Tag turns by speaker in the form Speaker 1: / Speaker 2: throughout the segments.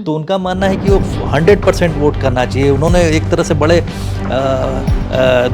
Speaker 1: तो उनका मानना है कि वो 100% वोट करना चाहिए। उन्होंने एक तरह से बड़े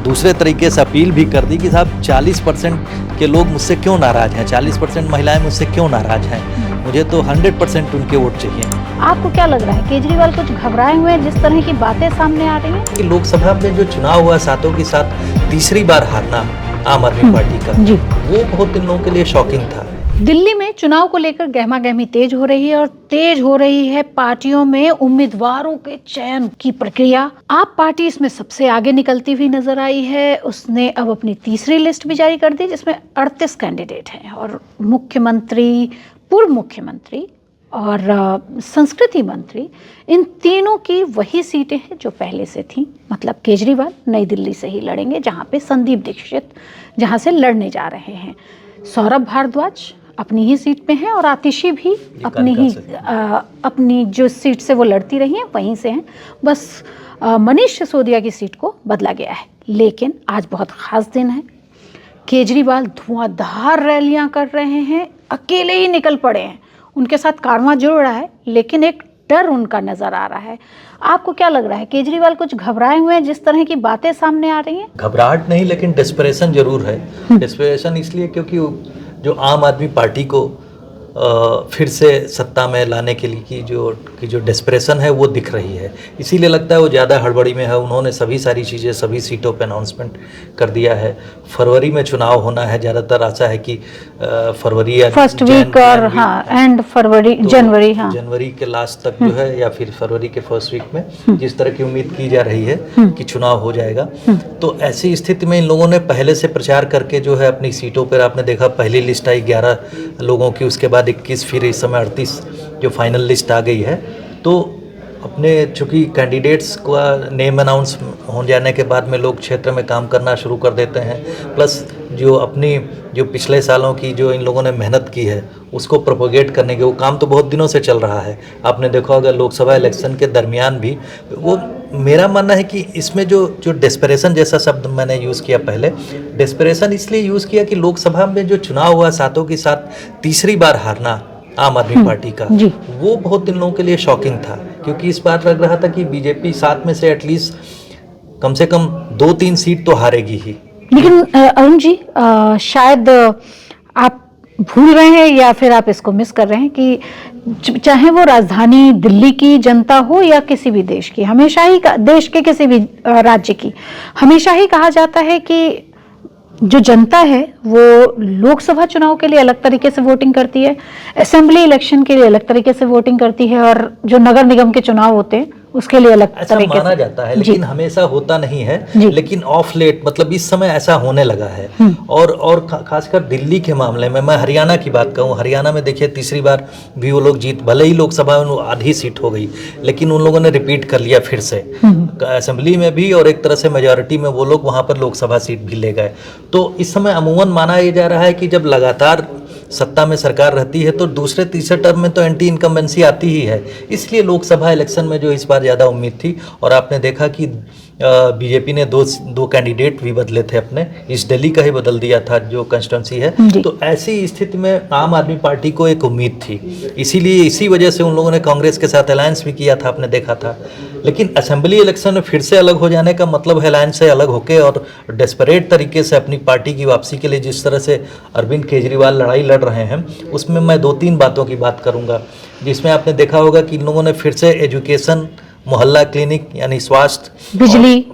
Speaker 1: दूसरे तरीके से अपील भी कर दी कि साहब 40% के लोग मुझसे क्यों नाराज़ हैं, 40% महिलाएं मुझसे क्यों नाराज़ हैं, मुझे तो 100% उनके वोट चाहिए।
Speaker 2: आपको क्या लग रहा है, केजरीवाल कुछ घबराए हुए हैं जिस तरह की बातें सामने आ रही हैं?
Speaker 1: कि लोकसभा में जो चुनाव हुआ सातों के साथ तीसरी बार हारना आम आदमी पार्टी का,
Speaker 2: जी,
Speaker 1: वो बहुत इन लोगों के लिए शॉकिंग था।
Speaker 2: दिल्ली में चुनाव को लेकर गहमागहमी तेज हो रही है और तेज हो रही है पार्टियों में उम्मीदवारों के चयन की प्रक्रिया। आप पार्टी इसमें सबसे आगे निकलती हुई नजर आई है। उसने अब अपनी तीसरी लिस्ट भी जारी कर दी जिसमें 38 कैंडिडेट हैं और मुख्यमंत्री, पूर्व मुख्यमंत्री और संस्कृति मंत्री, इन तीनों की वही सीटें हैं जो पहले से थीं। मतलब केजरीवाल नई दिल्ली से ही लड़ेंगे जहां पे संदीप दीक्षित जहां से लड़ने जा रहे हैं। सौरभ भारद्वाज अपनी ही सीट पे हैं और आतिशी भी अपनी जो सीट से वो लड़ती रही हैं वहीं से हैं। बस मनीष सिसोदिया की सीट को बदला गया है। लेकिन आज बहुत खास दिन है। केजरीवाल धुआंधार रैलियां कर रहे हैं, अकेले ही निकल पड़े हैं। उनके साथ कारवां जुड़ रहा है लेकिन एक डर उनका नजर आ रहा है। आपको क्या लग रहा है, केजरीवाल कुछ घबराए हुए हैं जिस तरह की बातें सामने आ रही हैं?
Speaker 1: घबराहट नहीं, लेकिन डेस्परेशन जरूर है। डेस्परेशन इसलिए क्योंकि जो आम आदमी पार्टी को फिर से सत्ता में लाने के लिए की जो डेस्परेशन है वो दिख रही है। इसीलिए लगता है वो ज़्यादा हड़बड़ी में है। उन्होंने सभी सारी चीज़ें सभी सीटों पे अनाउंसमेंट कर दिया है। फरवरी में चुनाव होना है, ज़्यादातर आशा है कि फरवरी या
Speaker 2: फर्स्ट वीक और एंड फरवरी,
Speaker 1: तो
Speaker 2: जनवरी,
Speaker 1: जनवरी के लास्ट तक जो है या फिर फरवरी के फर्स्ट वीक में जिस तरह की उम्मीद की जा रही है कि चुनाव हो जाएगा। तो ऐसी स्थिति में इन लोगों ने पहले से प्रचार करके जो है अपनी सीटों पर, आपने देखा पहली लिस्ट आई 11 लोगों की, उसके बाद 21, फिर इस समय 38 जो फाइनल लिस्ट आ गई है। तो अपने चूँकि कैंडिडेट्स का नेम अनाउंस हो जाने के बाद में लोग क्षेत्र में काम करना शुरू कर देते हैं। प्लस जो पिछले सालों की जो इन लोगों ने मेहनत की है उसको प्रोपोगेट करने के, वो काम तो बहुत दिनों से चल रहा है। आपने देखा होगा लोकसभा इलेक्शन के दरमियान भी वो, मेरा मानना है कि इसमें जो डेस्परेशन जैसा शब्द मैंने यूज़ किया पहले, डेस्परेशन इसलिए यूज़ किया कि लोकसभा में जो चुनाव हुआ सातों के साथ तीसरी बार हारना आम आदमी पार्टी का, वो बहुत इन लोगों के लिए शॉकिंग था। क्योंकि इस बार लग रहा था कि बीजेपी 7 में से एटलीस्ट कम से कम 2-3 सीट तो हारेगी ही।
Speaker 2: लेकिन अरुण जी, शायद आप भूल रहे हैं या फिर आप इसको मिस कर रहे हैं कि चाहे वो राजधानी दिल्ली की जनता हो या किसी भी देश की, हमेशा ही देश के किसी भी राज्य की, हमेशा ही कहा जाता है कि जो जनता है वो लोकसभा चुनाव के लिए अलग तरीके से वोटिंग करती है, असेंबली इलेक्शन के लिए अलग तरीके से वोटिंग करती है और जो नगर निगम के चुनाव होते हैं उसके लिए अलग
Speaker 1: ऐसा
Speaker 2: तरीके
Speaker 1: माना जाता है। लेकिन हमेशा होता नहीं है। लेकिन ऑफ लेट, मतलब इस समय ऐसा होने लगा है। और खासकर दिल्ली के मामले में, मैं हरियाणा की बात कहूँ, हरियाणा में देखिए तीसरी बार भी वो लोग जीत, भले ही लोकसभा में आधी सीट हो गई लेकिन उन लोगों ने रिपीट कर लिया फिर से असेंबली में भी, और एक तरह से मेजॉरिटी में वो लोग वहाँ पर लोकसभा सीट भी ले गए। तो इस समय अमूमन माना यह जा रहा है कि जब लगातार सत्ता में सरकार रहती है तो दूसरे तीसरे टर्म में तो एंटी इनकम्बेंसी आती ही है। इसलिए लोकसभा इलेक्शन में जो इस बार ज़्यादा उम्मीद थी। और आपने देखा कि बीजेपी ने दो कैंडिडेट भी बदले थे अपने, इस दिल्ली का ही बदल दिया था जो कंस्टिट्यूंसी है। तो ऐसी स्थिति में आम आदमी पार्टी को एक उम्मीद थी, इसीलिए इसी वजह से उन लोगों ने कांग्रेस के साथ अलायंस भी किया था, आपने देखा था। लेकिन असेंबली इलेक्शन में फिर से अलग हो जाने का मतलब है अलायंस से अलग होकर और डेस्परेट तरीके से अपनी पार्टी की वापसी के लिए जिस तरह से अरविंद केजरीवाल लड़ाई लड़ रहे हैं, उसमें मैं 2-3 बातों की बात करूंगा। जिसमें आपने देखा होगा कि इन लोगों ने फिर से एजुकेशन, मोहल्ला क्लिनिक यानी स्वास्थ्य,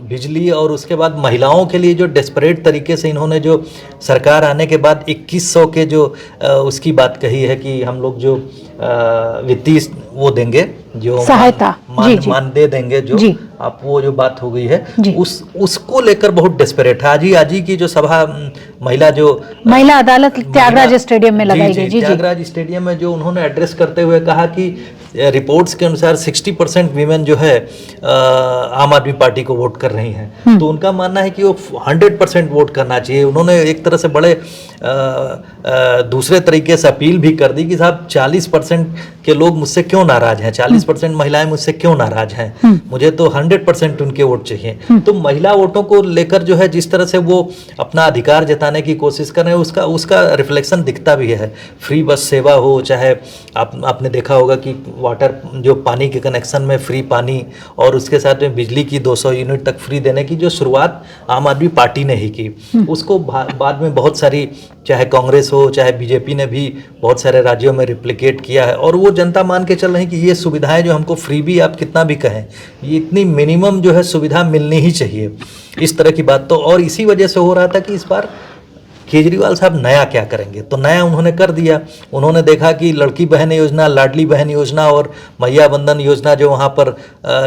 Speaker 1: बिजली और उसके बाद महिलाओं के लिए जो डेस्परेट तरीके से इन्होंने जो सरकार आने के बाद 2100 के जो उसकी बात कही है कि हम लोग जो वित्तीय वो देंगे, जो
Speaker 2: सहायता
Speaker 1: मानदेय देंगे, जो आप वो जो बात हो गई है उसको लेकर बहुत डेस्परेट है। आज ही की जो सभा महिला अदालत त्यागराज स्टेडियम में लगाई गई, त्यागराज स्टेडियम में जो उन्होंने एड्रेस करते हुए कहा कि रिपोर्ट्स के अनुसार 60% वीमेन जो है आम आदमी पार्टी को वोट कर रही हैं। तो उनका मानना है कि वो 100% वोट करना चाहिए। उन्होंने एक तरह से बड़े दूसरे तरीके से अपील भी कर दी कि साहब 40% के लोग मुझसे क्यों नाराज हैं, 40% महिलाएं मुझसे क्यों नाराज हैं, मुझे तो 100% उनके वोट चाहिए। तो महिला वोटों को लेकर जो है जिस तरह से वो अपना अधिकार जताने की कोशिश कर रहे हैं उसका रिफ्लेक्शन दिखता भी है। फ्री बस सेवा हो, चाहे आपने देखा होगा कि वाटर जो पानी के कनेक्शन में फ्री पानी और उसके साथ में बिजली की 200 यूनिट तक फ्री देने की जो शुरुआत आम आदमी पार्टी ने ही की, उसको बाद में बहुत सारी, चाहे कांग्रेस हो चाहे बीजेपी ने भी बहुत सारे राज्यों में रिप्लिकेट किया है। और वो जनता मान के चल रही है कि ये सुविधाएं जो हमको फ्री भी आप कितना भी कहें, ये इतनी मिनिमम जो है सुविधा मिलनी ही चाहिए, इस तरह की बात। तो और इसी वजह से हो रहा था कि इस बार केजरीवाल साहब नया क्या करेंगे, तो नया उन्होंने कर दिया। उन्होंने देखा कि लड़की बहन योजना, लाडली बहन योजना और मैया बंधन योजना जो वहाँ पर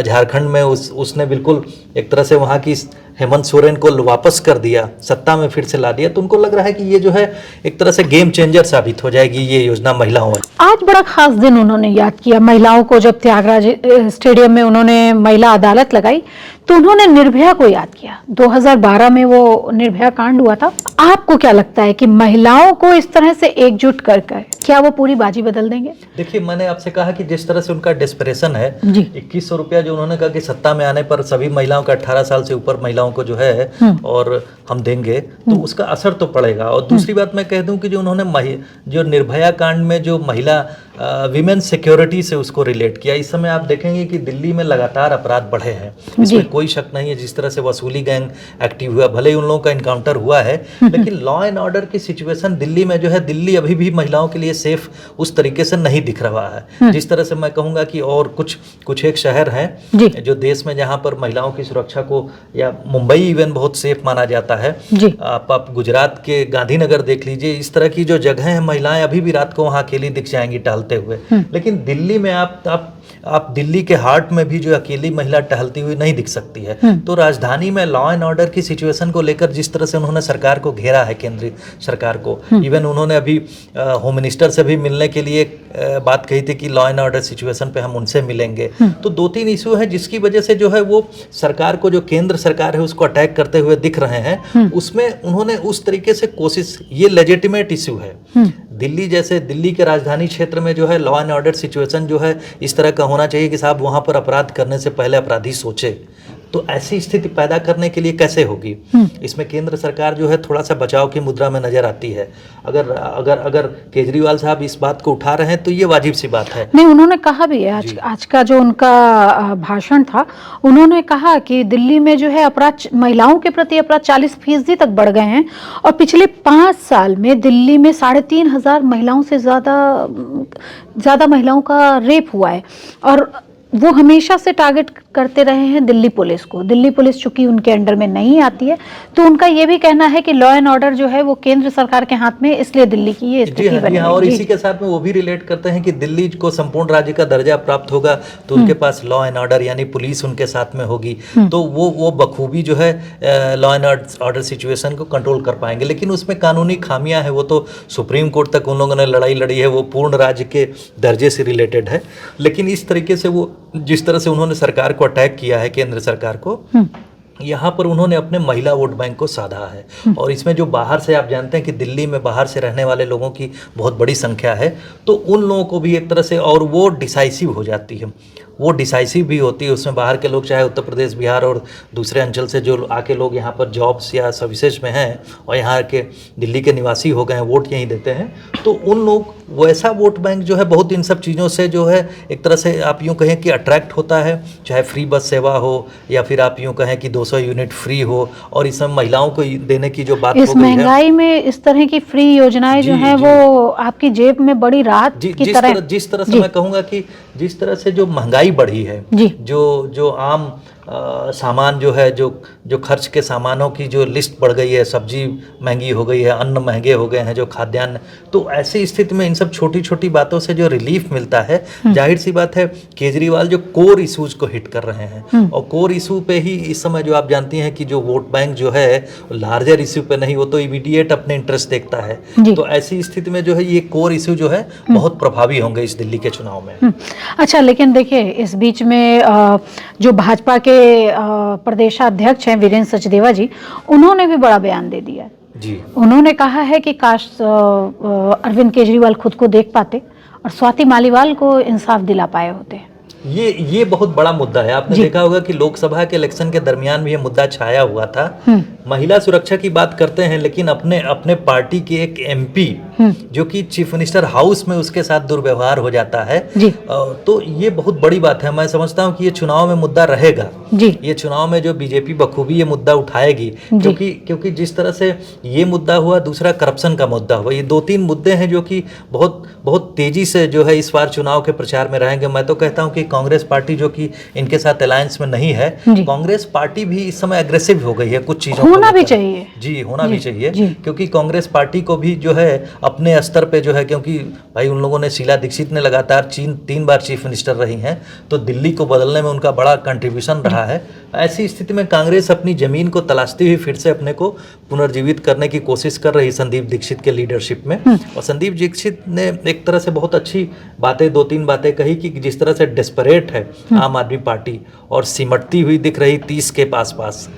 Speaker 1: झारखंड में उसने बिल्कुल एक तरह से वहाँ की हेमंत सोरेन को वापस कर दिया, सत्ता में फिर से ला दिया। तो उनको लग रहा है कि ये जो है एक तरह से गेम चेंजर साबित हो जाएगी ये योजना महिलाओं में।
Speaker 2: आज बड़ा खास दिन उन्होंने याद किया महिलाओं को, जब त्यागराज स्टेडियम में उन्होंने महिला अदालत लगाई तो उन्होंने निर्भया को याद किया। 2012 में वो निर्भया कांड हुआ था। आपको क्या लगता है कि महिलाओं को इस तरह से एकजुट कर क्या वो पूरी बाजी बदल देंगे?
Speaker 1: देखिए, मैंने आपसे कहा कि जिस तरह से उनका डेस्परेशन है, 2100 रुपया जो उन्होंने कहा कि सत्ता में आने पर सभी महिलाओं का 18 साल से ऊपर महिलाओं को जो है और हम देंगे, तो उसका असर तो पड़ेगा। और दूसरी बात मैं कह दूं कि जो उन्होंने जो निर्भया कांड में जो महिला विमेन सिक्योरिटी से उसको रिलेट किया, इस समय आप देखेंगे कि दिल्ली में लगातार अपराध बढ़े हैं, इसमें कोई शक नहीं है। जिस तरह से वसूली गैंग एक्टिव हुआ, भले ही उन लोगों का इनकाउंटर हुआ है, लेकिन लॉ एंड ऑर्डर की सिचुएशन दिल्ली में जो है, दिल्ली अभी भी महिलाओं के लिए सेफ उस तरीके से नहीं दिख रहा है जिस तरह से मैं कहूँगा कि और कुछ एक शहर हैं जो देश में जहाँ पर महिलाओं की सुरक्षा को, या मुंबई इवन बहुत सेफ माना जाता है। आप गुजरात के गांधीनगर देख लीजिए, इस तरह की जो जगह है, महिलाएं अभी भी रात को वहाँ अकेली दिख जाएंगी टहलते हुए। लेकिन दिल्ली में आप दिल्ली के हार्ट में भी जो अकेली महिला टहलती हुई नहीं दिख सकती है। तो राजधानी में लॉ एंड ऑर्डर की सिचुएशन को लेकर जिस तरह से उन्होंने सरकार को घेरा है, केंद्रीय सरकार को, इवन उन्होंने अभी होम मिनिस्टर से भी मिलने के लिए बात कही थी कि लॉ एंड ऑर्डर सिचुएशन पे हम उनसे मिलेंगे। तो 2-3 इशू है जिसकी वजह से जो है वो सरकार को, जो केंद्र सरकार है उसको अटैक करते हुए दिख रहे हैं। उसमें उन्होंने उस तरीके से कोशिश, ये लेजिटिमेट इशू है। दिल्ली जैसे, दिल्ली के राजधानी क्षेत्र में जो है लॉ एंड ऑर्डर सिचुएशन जो है इस तरह का होना चाहिए कि साहब वहाँ पर अपराध करने से पहले अपराधी सोचे। तो ऐसी स्थिति पैदा करने के लिए कैसे होगी? इसमें केंद्र सरकार जो है थोड़ा सा बचाव की मुद्रा में नजर आती है। अगर केजरीवाल साहब इस बात को उठा रहे हैं तो ये वाजिब सी बात है।
Speaker 2: नहीं, उन्होंने कहा भी है, आज का जो उनका भाषण था, उन्होंने कहा कि दिल्ली में जो है अपराध, महिलाओं के प्रति अपराध 40% तक बढ़ गए हैं और पिछले 5 साल में दिल्ली में 3500 महिलाओं से ज्यादा महिलाओं का रेप हुआ है। और वो हमेशा से टारगेट करते रहे हैं दिल्ली पुलिस को। दिल्ली पुलिस चूंकि उनके अंडर में नहीं आती है, तो उनका ये भी कहना है कि लॉ एंड ऑर्डर जो है वो केंद्र सरकार के हाथ में, इसलिए दिल्ली की ये स्थिति बनी है।
Speaker 1: और इसी के साथ में वो भी रिलेट करते हैं कि दिल्ली को संपूर्ण राज्य का दर्जा प्राप्त होगा तो उनके पास लॉ एंड ऑर्डर यानी पुलिस उनके साथ में होगी, तो वो बखूबी जो है लॉ एंड ऑर्डर सिचुएशन को कंट्रोल कर पाएंगे। लेकिन उसमें कानूनी खामियां हैं, वो तो सुप्रीम कोर्ट तक उन लोगों ने लड़ाई लड़ी है, वो पूर्ण राज्य के दर्जे से रिलेटेड है। लेकिन इस तरीके से वो जिस तरह से उन्होंने सरकार को अटैक किया है, केंद्र सरकार को, यहाँ पर उन्होंने अपने महिला वोट बैंक को साधा है। और इसमें जो बाहर से, आप जानते हैं कि दिल्ली में बाहर से रहने वाले लोगों की बहुत बड़ी संख्या है, तो उन लोगों को भी एक तरह से, और वो डिसाइसिव हो जाती है, वो डिसाइसिव भी होती है। उसमें बाहर के लोग, चाहे उत्तर प्रदेश, बिहार और दूसरे अंचल से जो आके लोग यहाँ पर जॉब्स या सर्विसेज में हैं और यहाँ के दिल्ली के निवासी हो गए हैं, वोट यहीं देते हैं, तो उन लोग, वैसा वोट बैंक जो है बहुत इन सब चीज़ों से जो है एक तरह से आप यूँ कहें कि अट्रैक्ट होता है। चाहे फ्री बस सेवा हो या फिर आप यूँ कहें कि 200 यूनिट फ्री हो, और इस समय महिलाओं को देने की जो बात हो गई है,
Speaker 2: इस महंगाई में इस तरह की फ्री योजनाएं जो हैं वो आपकी जेब में बड़ी राहत की तरह,
Speaker 1: जिस तरह से मैं कहूँगा कि जिस तरह से जो महंगाई बढ़ी है, जो आम सामान जो है, जो खर्च के सामानों की जो लिस्ट बढ़ गई है, सब्जी महंगी हो गई है, अन्न महंगे हो गए हैं, जो खाद्यान्न, तो ऐसी स्थिति में इन सब छोटी छोटी बातों से जो रिलीफ मिलता है, जाहिर सी बात है केजरीवाल जो कोर इशूज को हिट कर रहे हैं, और कोर इशू पे ही इस समय जो आप जानती हैं कि जो वोट बैंक जो है लार्जर इशू पे नहीं, वो तो इमीडिएट अपने इंटरेस्ट देखता है। तो ऐसी स्थिति में जो है ये कोर इशू जो है बहुत प्रभावी होंगे इस दिल्ली के चुनाव में।
Speaker 2: अच्छा, लेकिन देखिए इस बीच में जो भाजपा के प्रदेशाध्यक्ष हैं वीरेंद्र सचदेवा जी, उन्होंने भी बड़ा बयान दे दिया जी। उन्होंने कहा है कि काश अरविंद केजरीवाल खुद को देख पाते और स्वाति मालीवाल को इंसाफ दिला पाए होते। ये
Speaker 1: बहुत बड़ा मुद्दा है। आपने देखा होगा कि लोकसभा के इलेक्शन के दरमियान भी ये मुद्दा छाया हुआ था महिला सुरक्षा की बात करते हैं, लेकिन अपने अपने पार्टी के एक एमपी जो कि चीफ मिनिस्टर हाउस में उसके साथ दुर्व्यवहार हो जाता है, तो ये बहुत बड़ी बात है। मैं समझता हूँ कि ये चुनाव में मुद्दा रहेगा
Speaker 2: जी।
Speaker 1: ये चुनाव में जो बीजेपी बखूबी ये मुद्दा उठाएगी, क्योंकि जिस तरह से ये मुद्दा हुआ, दूसरा करप्शन का मुद्दा हुआ, ये 2-3 मुद्दे हैं जो कि बहुत बहुत तेजी से जो है इस बार चुनाव के प्रचार में रहेंगे। मैं तो कहता हूँ कि कांग्रेस पार्टी जो कि इनके साथ अलायंस में नहीं है, कांग्रेस पार्टी भी इस समय एग्रेसिव हो गई है कुछ चीजों
Speaker 2: होना भी चाहिए
Speaker 1: जी, होना भी चाहिए, क्योंकि कांग्रेस पार्टी को भी जो है अपने स्तर पे जो है, क्योंकि भाई उन लोगों ने शीला दीक्षित ने लगातार 3 बार चीफ मिनिस्टर रही हैं, तो दिल्ली को बदलने में उनका बड़ा कंट्रीब्यूशन रहा है। ऐसी स्थिति में कांग्रेस अपनी जमीन को तलाशती हुई फिर से अपने को पुनर्जीवित करने की कोशिश कर रही संदीप दीक्षित के लीडरशिप में। और संदीप दीक्षित ने एक तरह से बहुत अच्छी बातें, 2-3 बातें कही कि जिस तरह से डेस्परेट है आम आदमी पार्टी और सिमटती हुई दिख रही 30 के पास।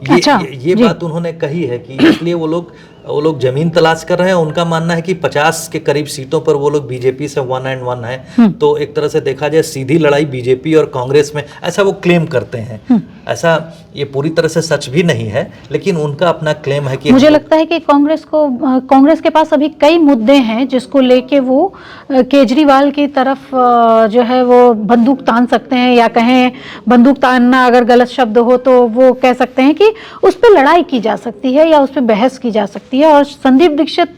Speaker 1: ये बात उन्होंने कही है कि इसलिए वो लोग जमीन तलाश कर रहे हैं। उनका मानना है कि 50 के करीब सीटों पर वो लोग बीजेपी से 1 and 1 है, तो एक तरह से देखा जाए सीधी लड़ाई बीजेपी और कांग्रेस में, ऐसा वो क्लेम करते हैं। ऐसा ये पूरी तरह से सच भी नहीं है, लेकिन उनका अपना क्लेम है कि
Speaker 2: मुझे लगता है कि कांग्रेस के पास अभी कई मुद्दे हैं जिसको लेके वो केजरीवाल की तरफ जो है वो बंदूक तान सकते हैं, या कहें बंदूक तानना अगर गलत शब्द हो तो वो कह सकते हैं कि उस पर लड़ाई की जा सकती है या उस पर बहस की जा सकती है। और संदीप दीक्षित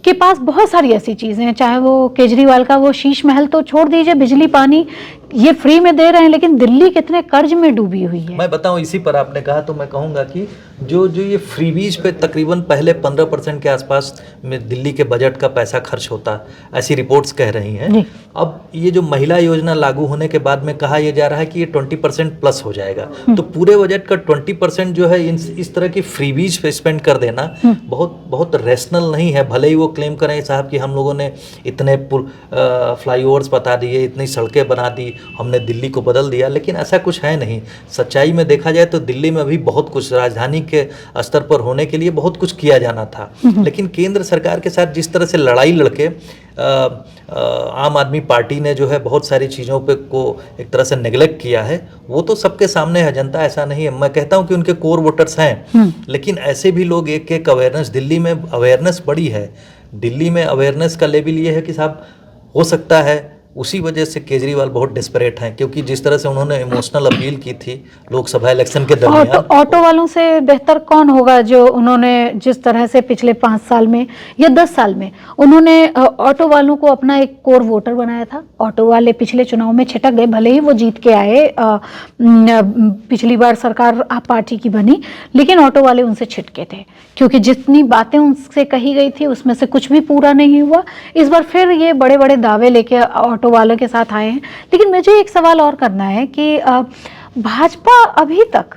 Speaker 2: के पास बहुत सारी ऐसी चीजें हैं, चाहे वो केजरीवाल का वो शीश महल तो छोड़ दीजिए, बिजली पानी ये फ्री में दे रहे हैं, लेकिन दिल्ली कितने कर्ज में डूबी हुई है।
Speaker 1: मैं बताऊं, इसी पर आपने कहा तो मैं कहूंगा कि जो ये फ्रीबीज पे तकरीबन पहले 15% के आसपास में दिल्ली के बजट का पैसा खर्च होता, ऐसी रिपोर्ट्स कह रही हैं। अब ये जो महिला योजना लागू होने के बाद में कहा यह जा रहा है कि ये 20% प्लस हो जाएगा, तो पूरे बजट का 20% जो है इस तरह की फ्रीबीज पे स्पेंड कर देना बहुत रेशनल नहीं है। भले ही वो क्लेम करें साहब कि हम लोगों ने इतने फ्लाईओवर्स बता दिए, इतनी सड़कें बना दी, हमने दिल्ली को बदल दिया, लेकिन ऐसा कुछ है नहीं। सच्चाई में देखा जाए तो दिल्ली में अभी बहुत कुछ राजधानी के स्तर पर होने के लिए बहुत कुछ किया जाना था, लेकिन केंद्र सरकार के साथ जिस तरह से लड़ाई लड़के आम आदमी पार्टी ने जो है बहुत सारी चीज़ों पे को एक तरह से नेग्लेक्ट किया है, वो तो सबके सामने है। जनता ऐसा नहीं है, मैं कहता हूँ कि उनके कोर वोटर्स हैं, लेकिन ऐसे भी लोग एक अवेयरनेस, दिल्ली में अवेयरनेस बड़ी है। दिल्ली में अवेयरनेस का लेवल ये है कि साहब हो सकता है उसी वजह से केजरीवाल बहुत डेस्परेट हैं, क्योंकि जिस तरह से उन्होंने इमोशनल अपील की थी लोकसभा इलेक्शन के दरमियान।
Speaker 2: ऑटो वालों से बेहतर कौन होगा, जो उन्होंने जिस तरह से पिछले 5 साल में या 10 साल में उन्होंने ऑटो वालों को अपना एक कोर वोटर बनाया था। ऑटो वाले पिछले चुनाव में छिटक गए, भले ही वो जीत के आए, पिछली बार सरकार आप पार्टी की बनी, लेकिन ऑटो वाले उनसे छिटके थे, क्योंकि जितनी बातें उनसे कही गई थी उसमें से कुछ भी पूरा नहीं हुआ। इस बार फिर ये बड़े बड़े दावे लेके ऑटो वालों के साथ आए हैं। लेकिन मुझे एक सवाल और करना है कि भाजपा अभी तक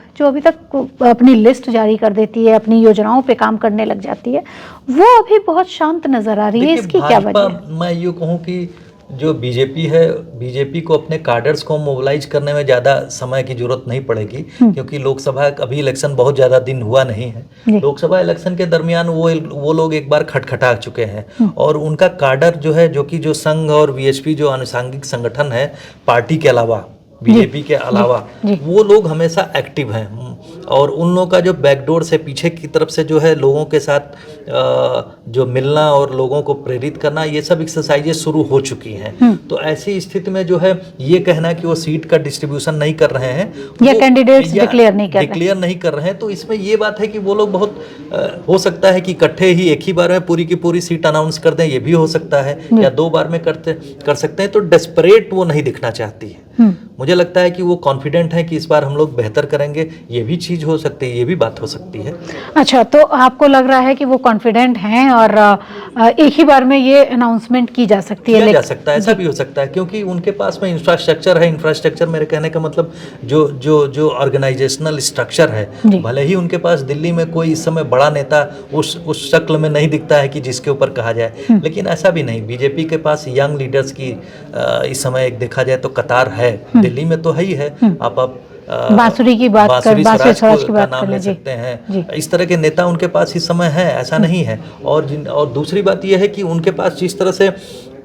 Speaker 2: अपनी लिस्ट जारी कर देती है, अपनी योजनाओं पे काम करने लग जाती है, वो अभी बहुत शांत नजर आ रही है। इसकी क्या वजह है?
Speaker 1: मैं यूँ कहूँ कि जो बीजेपी है, बीजेपी को अपने कार्डर्स को मोबिलाइज करने में ज़्यादा समय की जरूरत नहीं पड़ेगी, क्योंकि लोकसभा अभी इलेक्शन बहुत ज़्यादा दिन हुआ नहीं है। लोकसभा इलेक्शन के दरमियान वो लोग एक बार खटखटा चुके हैं, और उनका कार्डर जो है, जो कि जो संघ और वीएचपी जो आनुषंगिक संगठन है पार्टी के अलावा, बीजेपी के अलावा, वो लोग हमेशा एक्टिव हैं, और उन लोगों का जो बैकडोर से पीछे की तरफ से जो है लोगों के साथ जो मिलना और लोगों को प्रेरित करना, ये सब एक्सरसाइजेज शुरू हो चुकी हैं। तो ऐसी स्थिति में जो है ये कहना कि वो सीट का डिस्ट्रीब्यूशन नहीं कर रहे हैं
Speaker 2: या कैंडिडेट्स डिक्लेयर
Speaker 1: नहीं कर रहे हैं, तो इसमें ये बात है कि वो लोग बहुत हो सकता है कि इकट्ठे ही एक ही बार में पूरी की पूरी सीट अनाउंस कर दें, ये भी हो सकता है, या 2 बार में कर सकते हैं। तो डेस्परेट वो नहीं दिखना चाहती है। मुझे लगता है कि वो कॉन्फिडेंट है कि इस बार हम लोग बेहतर करेंगे, ये भी चीज हो सकती है, ये भी बात हो सकती है।
Speaker 2: अच्छा, तो आपको लग रहा है कि वो कॉन्फिडेंट हैं और एक ही बार में ये अनाउंसमेंट की जा सकती है?
Speaker 1: जा सकता है, ऐसा भी हो सकता है, क्योंकि उनके पास में इंफ्रास्ट्रक्चर है। इंफ्रास्ट्रक्चर मेरे कहने का मतलब जो ऑर्गेनाइजेशनल स्ट्रक्चर है, भले ही उनके पास दिल्ली में कोई इस समय बड़ा नेता उस शक्ल में नहीं दिखता है कि जिसके ऊपर कहा जाए, लेकिन ऐसा भी नहीं। बीजेपी के पास यंग लीडर्स की इस समय एक देखा जाए तो कतार है, दिल्ली में तो है ही है। आप
Speaker 2: बांसुरी की बात कर, बांसुरी स्वराज की बात
Speaker 1: नाम ले सकते हैं। इस तरह के नेता उनके पास इस समय है, ऐसा नहीं है। और दूसरी बात यह है कि उनके पास जिस तरह से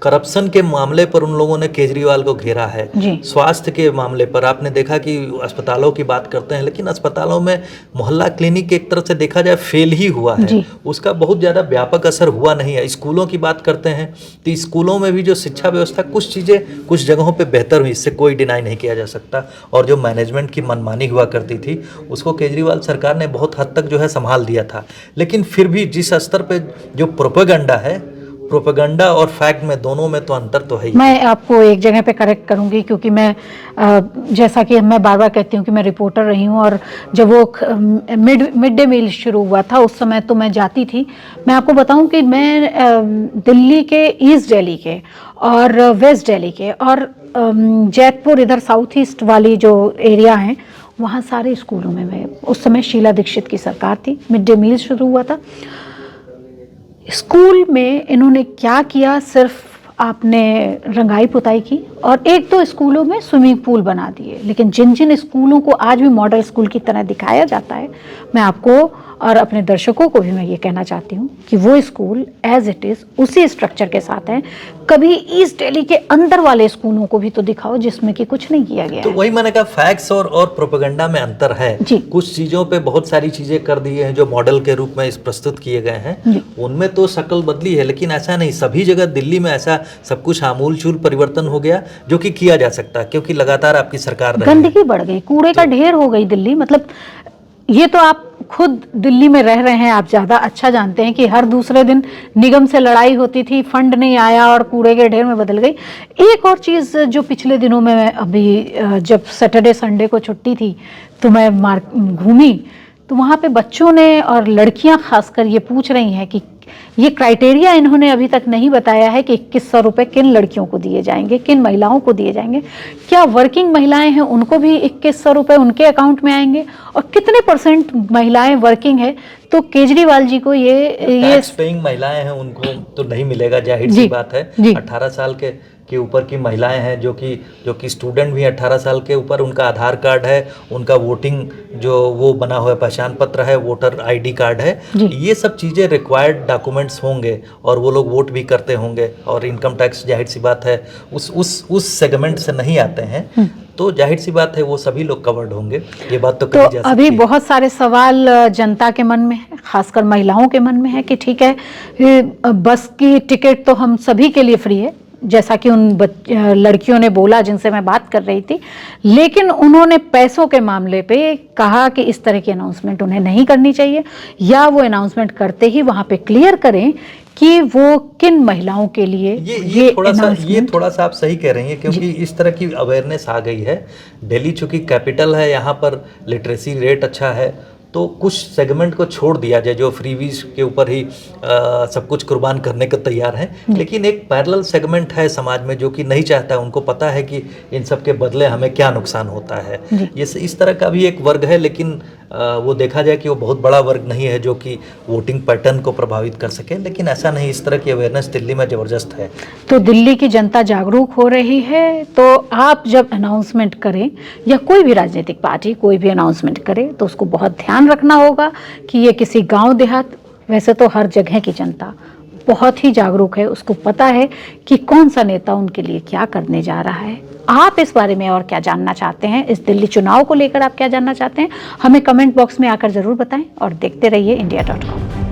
Speaker 1: करप्शन के मामले पर उन लोगों ने केजरीवाल को घेरा है।
Speaker 2: जी।
Speaker 1: स्वास्थ्य के मामले पर आपने देखा कि अस्पतालों की बात करते हैं, लेकिन अस्पतालों में मोहल्ला क्लिनिक एक तरह से देखा जाए फेल ही हुआ है।
Speaker 2: जी।
Speaker 1: उसका बहुत ज़्यादा व्यापक असर हुआ नहीं है। स्कूलों की बात करते हैं तो स्कूलों में भी जो शिक्षा व्यवस्था, कुछ चीज़ें कुछ जगहों पे बेहतर हुई, इससे कोई डिनाई नहीं किया जा सकता। और जो मैनेजमेंट की मनमानी हुआ करती थी उसको केजरीवाल सरकार ने बहुत हद तक जो है संभाल दिया था। लेकिन फिर भी जिस स्तर पे जो प्रोपेगेंडा है, प्रोपेगेंडा और फैक्ट में दोनों में तो अंतर तो है ही।
Speaker 2: मैं आपको एक जगह पे करेक्ट करूंगी, क्योंकि मैं जैसा कि मैं बार बार कहती हूँ कि मैं रिपोर्टर रही हूँ, और जब वो मिड डे मील शुरू हुआ था उस समय तो मैं जाती थी। मैं आपको बताऊं कि मैं दिल्ली के ईस्ट दिल्ली के और वेस्ट दिल्ली के और जैतपुर, इधर साउथ ईस्ट वाली जो एरिया हैं, वहाँ सारे स्कूलों में मैं, उस समय शीला दीक्षित की सरकार थी, मिड डे मील शुरू हुआ था। स्कूल में इन्होंने क्या किया, सिर्फ आपने रंगाई पुताई की और एक दो स्कूलों में स्विमिंग पूल बना दिए। लेकिन जिन जिन स्कूलों को आज भी मॉडल स्कूल की तरह दिखाया जाता है, मैं आपको और अपने दर्शकों को भी मैं ये कहना चाहती हूँ कि वो स्कूल एज इट इज़ उसी स्ट्रक्चर के साथ हैं। कभी ईस्ट दिल्ली के अंदर वाले स्कूलों को भी तो दिखाओ जिसमें कि कुछ नहीं किया गया
Speaker 1: तो वही मैंने कहा, फैक्ट्स और प्रोपेगेंडा में अंतर है।
Speaker 2: जी।
Speaker 1: कुछ चीज़ों पे बहुत सारी चीज़ें कर दी हैं जो मॉडल के रूप में इस प्रस्तुत किए गए हैं, उनमें तो शक्ल बदली है, लेकिन ऐसा नहीं सभी जगह दिल्ली में ऐसा सब कुछ आमूल-चूल परिवर्तन हो गया जो कि किया जा सकता है, क्योंकि लगातार आपकी सरकार रही है।
Speaker 2: गंदगी बढ़ गई, कूड़े का ढेर हो गई दिल्ली। मतलब ये तो आप खुद दिल्ली में रह रहे हैं, आप ज़्यादा अच्छा जानते हैं कि हर दूसरे दिन निगम से लड़ाई होती थी, फंड नहीं आया और कूड़े के ढेर में बदल गई। एक और चीज़ जो पिछले दिनों में अभी जब सैटरडे संडे को छुट्टी थी तो मैं घूमी, तो वहाँ पे बच्चों ने और लड़कियाँ खासकर ये पूछ रही हैं कि ये क्राइटेरिया इन्होंने अभी तक नहीं बताया है कि 2100 रुपये किन लड़कियों को दिए जाएंगे, किन महिलाओं को दिए जाएंगे। क्या वर्किंग महिलाएं हैं उनको भी 2100 रुपये उनके अकाउंट में आएंगे, और कितने % महिलाएं वर्किंग है। तो केजरीवाल जी को ये
Speaker 1: टैक्स पेइंग महिलाएं हैं उनको तो नहीं मिलेगा, जाहिर सी बात है। 18 साल के ऊपर की महिलाएं हैं जो कि स्टूडेंट भी 18 साल के ऊपर, उनका आधार कार्ड है, उनका वोटिंग जो वो बना हुआ है, पहचान पत्र है, वोटर आईडी कार्ड है, ये सब चीज़ें रिक्वायर्ड डॉक्यूमेंट्स होंगे और वो लोग वोट भी करते होंगे। और इनकम टैक्स जाहिर सी बात है उस सेगमेंट से नहीं आते हैं, तो जाहिर सी बात है वो सभी लोग कवर्ड होंगे, ये बात तो कही जा सकती है।
Speaker 2: अभी बहुत सारे सवाल जनता के मन में है, खासकर महिलाओं के मन में है कि ठीक है, बस की टिकट तो हम सभी के लिए फ्री है, जैसा कि उन लड़कियों ने बोला जिनसे मैं बात कर रही थी, लेकिन उन्होंने पैसों के मामले पे कहा कि इस तरह की अनाउंसमेंट उन्हें नहीं करनी चाहिए, या वो अनाउंसमेंट करते ही वहाँ पे क्लियर करें कि वो किन महिलाओं के लिए ये
Speaker 1: थोड़ा सा आप सही कह रही हैं, क्योंकि इस तरह की अवेयरनेस आ गई है। दिल्ली चूंकि कैपिटल है, यहाँ पर लिटरेसी रेट अच्छा है, तो कुछ सेगमेंट को छोड़ दिया जाए जो फ्रीवीज के ऊपर ही सब कुछ कुर्बान करने को तैयार है। लेकिन एक पैरेलल सेगमेंट है समाज में जो कि नहीं चाहता है, उनको पता है कि इन सब के बदले हमें क्या नुकसान होता है। ये इस तरह का भी एक वर्ग है, लेकिन वो देखा जाए कि वो बहुत बड़ा वर्ग नहीं है जो कि वोटिंग पैटर्न को प्रभावित कर सके। लेकिन ऐसा नहीं, इस तरह की अवेयरनेस दिल्ली में ज़बरदस्त है।
Speaker 2: तो दिल्ली की जनता जागरूक हो रही है। तो आप जब अनाउंसमेंट करें, या कोई भी राजनीतिक पार्टी कोई भी अनाउंसमेंट करे, तो उसको बहुत ध्यान रखना होगा कि ये किसी गांव देहात, वैसे तो हर जगह की जनता बहुत ही जागरूक है, उसको पता है कि कौन सा नेता उनके लिए क्या करने जा रहा है। आप इस बारे में और क्या जानना चाहते हैं, इस दिल्ली चुनाव को लेकर आप क्या जानना चाहते हैं, हमें कमेंट बॉक्स में आकर जरूर बताएं, और देखते रहिए India.com।